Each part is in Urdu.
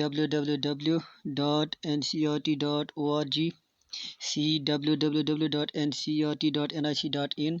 www.ncert.org, C www.ncert.nic.in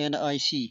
NIC,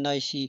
NIC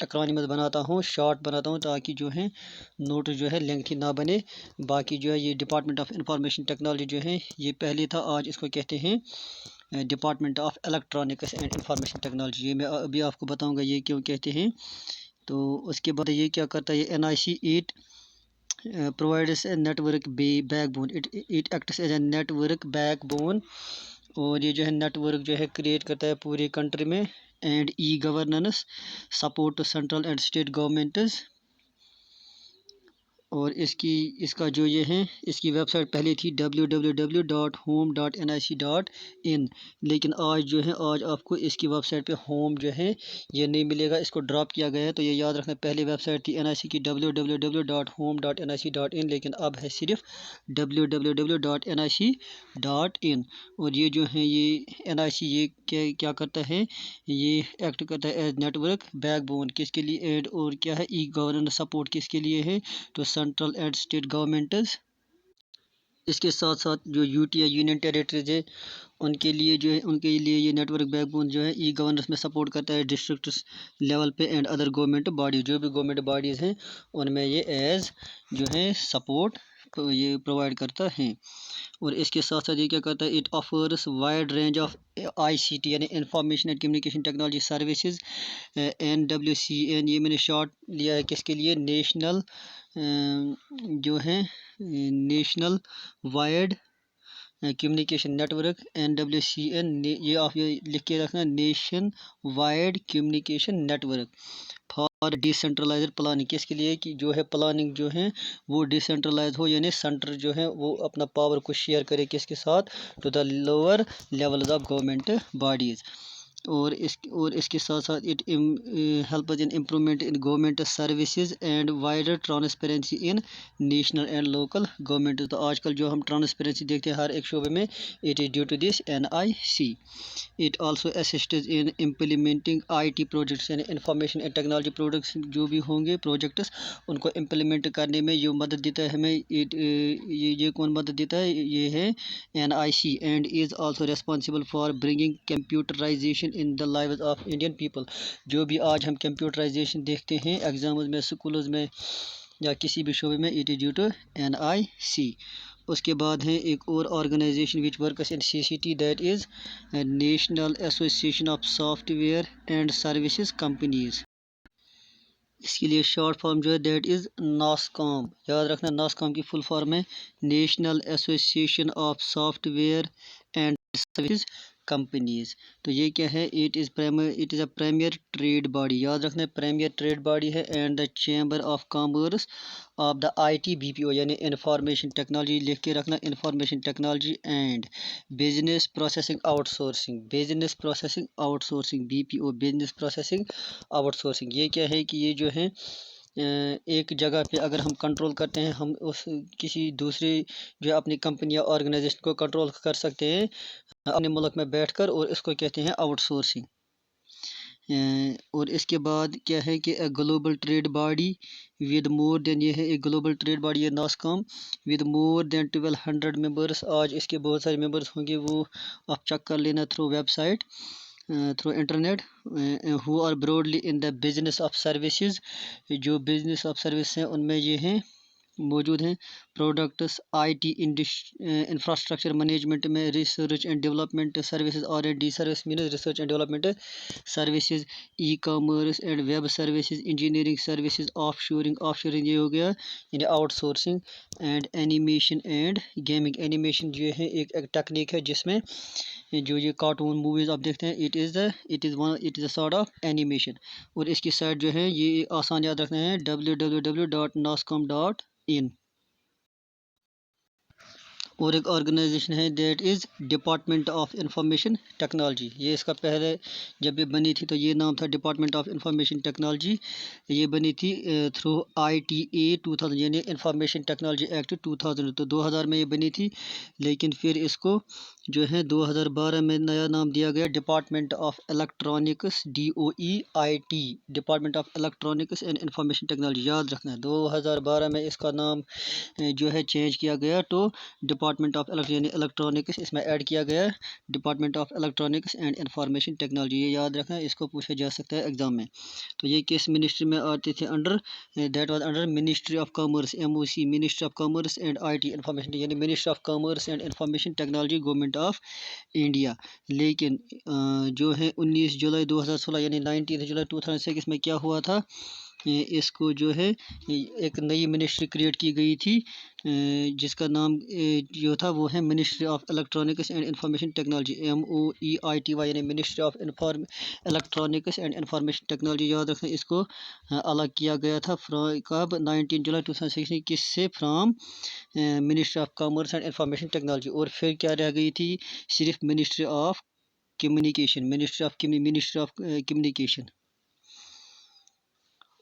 اکرانیمز بناتا ہوں، شارٹ بناتا ہوں تاکہ جو ہے نوٹ جو ہے لینتھی نہ بنے. باقی جو ہے یہ ڈپارٹمنٹ آف انفارمیشن ٹیکنالوجی جو ہے یہ پہلے تھا، آج اس کو کہتے ہیں department of electronics and information technology. یہ میں ابھی آپ کو بتاؤں گا یہ کیوں کہتے ہیں. تو اس کے بعد یہ کیا کرتا ہے، یہ NIC 8 provides a network backbone. It acts as a network backbone. اور یہ جو ہے نیٹ ورک جو ہے کریٹ کرتا ہے پوری کنٹری میں. And governance support central and state governments. اور اس کا جو یہ ہے اس کی ویب سائٹ پہلے تھی www.home.nic.in، لیکن آج جو ہے آج آپ کو اس کی ویب سائٹ پہ ہوم جو ہے یہ نہیں ملے گا، اس کو ڈراپ کیا گیا ہے. تو یہ یاد رکھنا، پہلے ویب سائٹ تھی NIC کی www.home.nic.in، لیکن اب ہے صرف www.nic.in. اور یہ جو ہے یہ NIC یہ کیا کرتا ہے، یہ ایکٹ کرتا ہے as network backbone. کس کے لیے ایڈ اور کیا ہے، گورننس سپورٹ کس کے لیے ہے، تو سینٹرل اینڈ اسٹیٹ گورنمنٹز. اس کے ساتھ ساتھ جو UTI یونین ٹیریٹریز ہے ان کے لیے جو ہے ان کے لیے یہ نیٹ ورک بیک بون جو ہے گورننس میں سپورٹ کرتا ہے ڈسٹرکٹس لیول پہ اینڈ ادر گورنمنٹ باڈیز. جو بھی گورنمنٹ باڈیز ہیں ان میں یہ ایز جو ہے سپورٹ یہ پرووائڈ کرتا ہے. اور اس کے ساتھ ساتھ یہ کیا کرتا ہے، it offers wide range of ICT یعنی information and communication technology services. NWCN یہ میں نے شارٹ لیا ہے کس کے لیے، نیشنل جو ہے national wide communication network. NWCN یہ آپ یہ لکھ کے رکھنا، nation wide communication network for decentralised planning. کس کے لیے کہ جو ہے پلاننگ جو ہے وہ ڈیسینٹرلائز ہو، یعنی سینٹر جو ہے وہ اپنا پاور کو شیئر کرے کس کے ساتھ، to the lower levels of government bodies. اور اس کے ساتھ ساتھ it helps in improvement in government services and wider transparency in national and local government. تو آج کل جو ہم ٹرانسپیرنسی دیکھتے ہیں ہر ایک شعبے میں، it is due to this NIC. It also assists in implementing IT projects یعنی انفارمیشن اینڈ ٹیکنالوجی پروڈکٹس جو بھی ہوں گے پروجیکٹس ان کو امپلیمنٹ کرنے میں یہ مدد دیتا ہے ہمیں. یہ کون مدد دیتا ہے، یہ ہے NIC. And is also responsible for bringing computerisation in the lives of Indian people. جو بھی آج ہم کمپیوٹرائزیشن دیکھتے ہیں ایگزامز میں، اسکولز میں یا کسی بھی شعبے میں، it is due to NIC. اس کے بعد ہے ایک اور organisation which works in CCT، that is national association of software and services companies. اس کے لیے شارٹ فارم جو ہے دیٹ از NASSCOM. یاد رکھنا NASSCOM کی فل فارم ہے national association of software and services companies. تو یہ کیا ہے، it is a premier trade body. یاد رکھنا پریمیئر ٹریڈ باڈی ہے and the chamber of commerce of the IT BPO یعنی انفارمیشن ٹیکنالوجی. لکھ کے رکھنا information technology and business processing outsourcing. Business processing outsourcing BPO، business processing outsourcing. یہ کیا ہے کہ یہ جو ہے ایک جگہ پہ اگر ہم کنٹرول کرتے ہیں، ہم اس کسی دوسری جو اپنی کمپنی یا آرگنائزیشن کو کنٹرول کر سکتے ہیں اپنے ملک میں بیٹھ کر، اور اس کو کہتے ہیں آؤٹ سورسنگ. اور اس کے بعد کیا ہے کہ global trade body with more than, یہ ہے ایک گلوبل ٹریڈ باڈی ہے NASSCOM with more than 1200 members. آج اس کے بہت سارے ممبرس ہوں گے، وہ آپ چیک کر لینا through website, through internet. Who are broadly in the business of services. جو بزنس آف سروس ہیں ان میں یہ ہیں موجود ہیں پروڈکٹس IT انفراسٹرکچر مینجمنٹ میں، research and development services R&D service means research and development services, commerce and web services, engineering services, offshoring یہ ہو گیا یعنی outsourcing. And animation and gaming. Animation جو ہے ایک ٹیکنیک ہے جس میں جو یہ کارٹون موویز آپ دیکھتے ہیں، it is a sort of animation. اور اس کی سائٹ جو ہے یہ آسان یاد رکھنا ہے www.nasscom.in. اور ایک آرگنائزیشن ہے that is department of information technology. یہ اس کا پہلے جب یہ بنی تھی تو یہ نام تھا ڈپارٹمنٹ آف انفارمیشن ٹیکنالوجی. یہ بنی تھی تھرو ITA 2000 یعنی انفارمیشن ٹیکنالوجی ایکٹ 2000. تو 2000 میں یہ بنی تھی، لیکن پھر اس کو جو ہے 2012 میں نیا نام دیا گیا department of electronics DOEIT department of electronics and information technology. یاد رکھنا ہے 2012 میں اس کا نام جو ہے چینج کیا گیا تو ڈپارٹمنٹ آف یعنی الیکٹرانکس اس میں ایڈ کیا گیا department of electronics and information technology. یہ یاد رکھنا ہے, اس کو پوچھا جا سکتا ہے ایگزام میں. تو یہ کس منسٹری میں آتے تھے under that was under ministry of commerce MOC ministry of commerce and IT information یعنی ministry of commerce and information technology government of India. لیکن جو ہے 19 جولائی 2016 یعنی 19 جولائی 2006 میں کیا ہوا تھا, اس کو جو ہے ایک نئی منسٹری کریٹ کی گئی تھی جس کا نام جو تھا وہ ہے ministry of electronics and information technology MOEITY یعنی ministry of electronics and information technology. یاد رکھیں اس کو الگ کیا گیا تھا کب 19 جولائی 2006 کس سے from ministry of commerce and information technology. اور پھر کیا رہ گئی تھی صرف منسٹری آف کمیونیکیشن.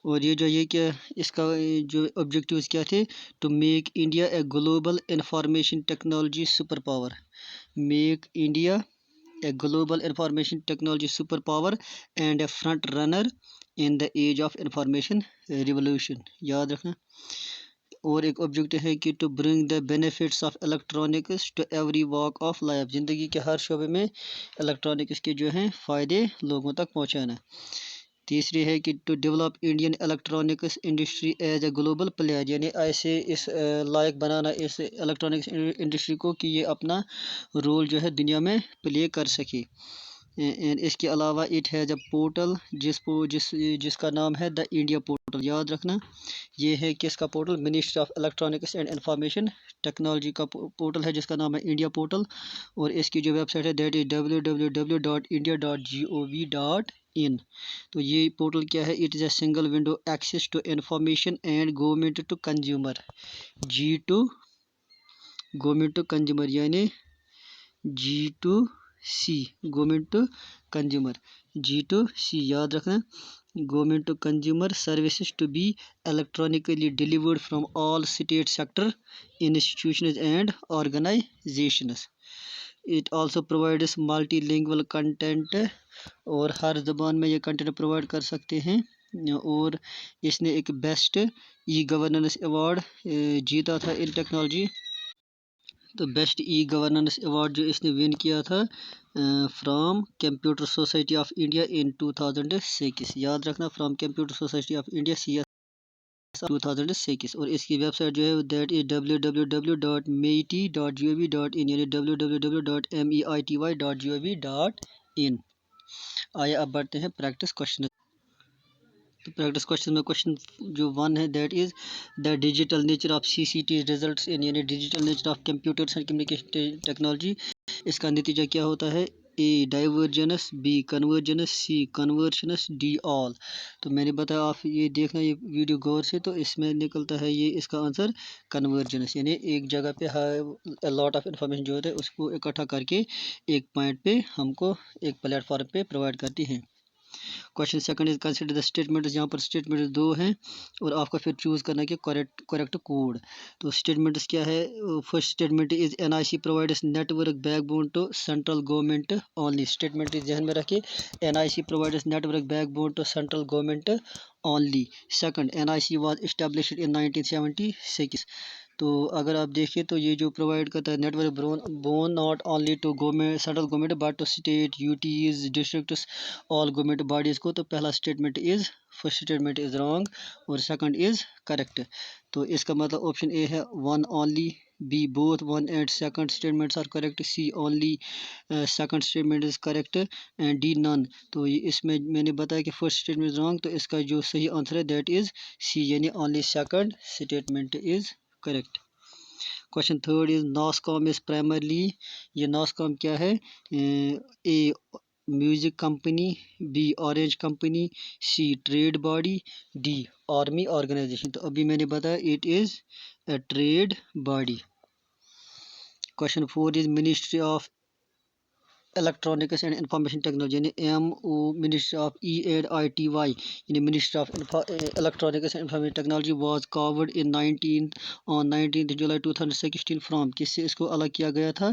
اور یہ کیا اس کا جو آبجیکٹیوز کیا تھے to make India a global information technology superpower. Make India a global information technology superpower and a front runner in the age of information revolution. یاد رکھنا. اور ایک آبجیکٹو ہے کہ to bring the benefits of electronics to every walk of life. زندگی کے ہر شعبے میں الیکٹرانکس کے جو ہیں فائدے لوگوں تک پہنچانا. تیسری ہے کہ to develop Indian electronics industry as a global player یعنی ایسے اس لائق بنانا اس الیکٹرانکس انڈسٹری کو کہ یہ اپنا رول جو ہے دنیا میں پلے کر سکے. اس کے علاوہ اٹ ہیز اے پورٹل جس کا نام ہے دا انڈیا پورٹل. یاد رکھنا یہ ہے کس کا portal ministry of electronics and information technology کا پورٹل ہے جس کا نام ہے انڈیا پورٹل. اور اس کی جو ویب سائٹ ہے دیٹ از www.india.gov.in. تو یہ پورٹل کیا ہے it is a single window access to information and government to consumer. Government to consumer یعنی G2C government to consumer G2C. یاد رکھنا government to consumer services to be electronically delivered from all state sector institutions and organizations. It also provides multilingual content اور ہر زبان میں یہ کنٹینٹ پرووائڈ کر سکتے ہیں. اور اس نے ایک بیسٹ ای گورننس ایوارڈ جیتا تھا ان ٹیکنالوجی. تو بیسٹ ای گورننس ایوارڈ جو اس نے ون کیا تھا from computer society of India in 2006. یاد رکھنا from computer society of India CS 2006. اور اس کی ویب سائٹ جو ہے دیٹ از www.meity.gov.in یعنی www.meity.gov.in. آئے اب بڑھتے ہیں پریکٹس کوشچن. تو پریکٹس کوشچن میں کوشچن جو 1 ہے that is the digital nature of CCT results in یعنی digital nature of computers and communication technology. اس کا نتیجہ کیا ہوتا ہے A divergence B convergence C conversions D all. تو میں نے بتایا آپ یہ دیکھنا یہ ویڈیو غور سے تو اس میں نکلتا ہے یہ اس کا آنسر کنورجنس یعنی ایک جگہ پہ لاٹ آف انفارمیشن جو ہوتا ہے اس کو اکٹھا کر کے ایک پوائنٹ پہ ہم کو ایک پلیٹ فارم پہ پرووائڈ کرتی ہیں. Question second is consider the statements. یہاں پر اسٹیٹمنٹس 2 ہیں اور آپ کا پھر چوز کرنا ہے کہ کریکٹ کوڈ. تو اسٹیٹمنٹس کیا ہے first statement is NIC provides network backbone to central government only. Statement ذہن میں رکھیے NIC provides network backbone to central government only. Second NIC was established in 1976. تو اگر آپ دیکھیں تو یہ جو پرووائڈ کرتا ہے network bone not only to government central government but to state UTs districts all government bodies کو. تو پہلا statement is first statement is wrong اور سیکنڈ از کریکٹ. تو اس کا مطلب آپشن اے ہے 1 only B both 1 and second statements are correct C only second statement is correct and D none. تو اس میں نے بتایا کہ first statement is wrong تو اس کا جو صحیح آنسر ہے that is C یعنی only second statement is correct. Question third is NASCOM is primarily یہ NASCOM کیا ہے A music company B orange company C trade body D army organization. تو ابھی میں نے بتایا it is a trade body. Question 4 is Ministry of Electronics and Information Technology یعنی MO Ministry of EADITY یعنی Ministry of Electronics and Information Technology was carved on 19th July 2016 from کس سے اس کو الگ کیا گیا تھا